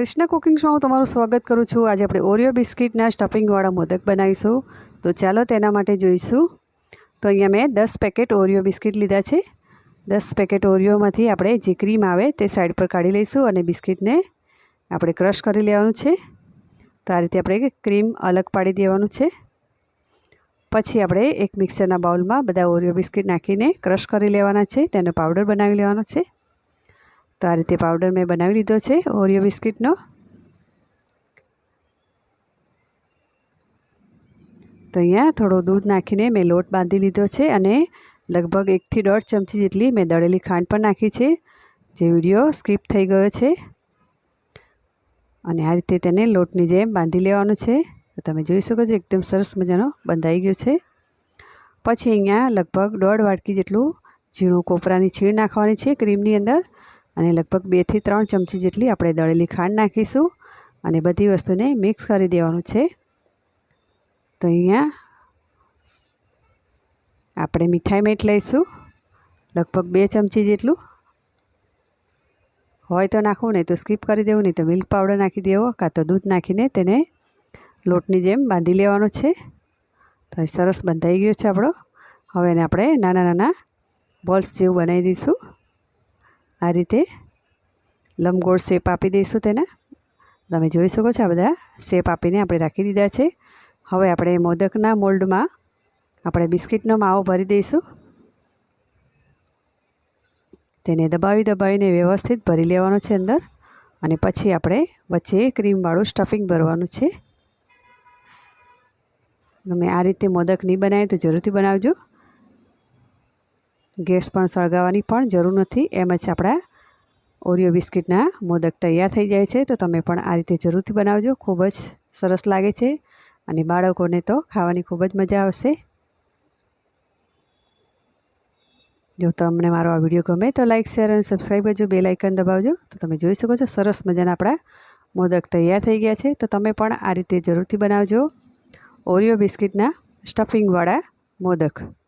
Krishna cooking show में तमारुं स्वागत करूँ छूँ। आज આપણે ઓરિયો બિસ્કિટના સ્ટફિંગવાળા મોદક બનાવીશું। તો ચાલો તેના માટે જોઈશું। તો અહીંયા મેં 10 પેકેટ ઓરિયો બિસ્કિટ લીધા છે। 10 પેકેટ ઓરિયોમાંથી આપણે જે ક્રીમ આવે તે સાઈડ પર કાઢી લઈશું અને બિસ્કિટને આપણે ક્રશ કરી લેવાનું છે। તો આ રીતે આપણે ક્રીમ અલગ પાડી દેવાનું છે। પછી આપણે એક મિક્સરના બાઉલમાં બધા ઓરિયો બિસ્કિટ નાખીને ક્રશ કરી લેવાના છે, તેનો પાવડર બનાવી લેવાનો છે। तो आ रीते पाउडर मैं बनावी लीधो छे ओरियो बिस्किटनो। तो अहींया थोड़ो दूध नाखीने मैं लोट बांधी लीधो छे अने लगभग 1 થી 1.5 चमची जेटली मैं दळेली खांड पण नाखी छे, जे विडियो स्कीप थई गयो छे। अने आ रीते तेने लोटनी जेम बांधी लेवानो छे। तो तमे जोई शको छो एकदम सरस मजानो बंधाई गयो छे। पछी अहींया लगभग 1.5 वाटकी जेटलुं झीणुं कोपरानी छीण नाखवानी छे क्रीमनी अंदर અને લગભગ 2 થી 3 ચમચી જેટલી આપણે દળેલી ખાંડ નાખીશું અને બધી વસ્તુને મિક્સ કરી દેવાનું છે। તો અહીંયા આપણે મીઠાઈ મેટ લઈશું લગભગ 2 ચમચી જેટલું, હોય તો નાખવું, નહીં તો સ્કીપ કરી દેવું, નહીં તો મિલ્ક પાવડર નાખી દેવો કાં તો દૂધ નાખીને તેને લોટની જેમ બાંધી લેવાનો છે। તો એ સરસ બંધાઈ ગયો છે આપણો। હવે એને આપણે નાના નાના બોલ્સ જેવું બનાવી દઈશું। आ रीते लंबगोળ शेप आपी दईशुं तेने। तमे जोई शको छो आ बधा शेप आपीने आपणे राखी दीधा छे। हवे आपणे मोदकना मोल्डमां आपणे बिस्किटनो मावो भरी दईशुं। तेने दबावी दबावीने व्यवस्थित भरी लेवानो छे अंदर अने पछी आपणे वच्चे क्रीमवाळुं स्टफिंग भरवानुं छे। तमे आ रीते मोदक नहीं बनावे तो जरूरथी बनावजो। गैस पण सळगावानी पण जरूर नथी, एम ज आपणा ओरियो बिस्किटना मोदक तैयार थई जाय छे। तो तमे पण आ रीते जरूरथी बनावजो, खूब ज सरस लागे छे अने बाळकोने तो खावानी खूब ज मजा आवशे। जो तमने मारो आ विडियो गमे तो लाइक शेर अने सब्सक्राइब करजो, बेल आइकन दबावजो। तो तमे जोई शको छो सरस मजाना आपणा मोदक तैयार थई गया छे। तो तमे पण आ रीते जरूरथी बनावजो ओरियो बिस्किटना स्टफिंगवाळा मोदक।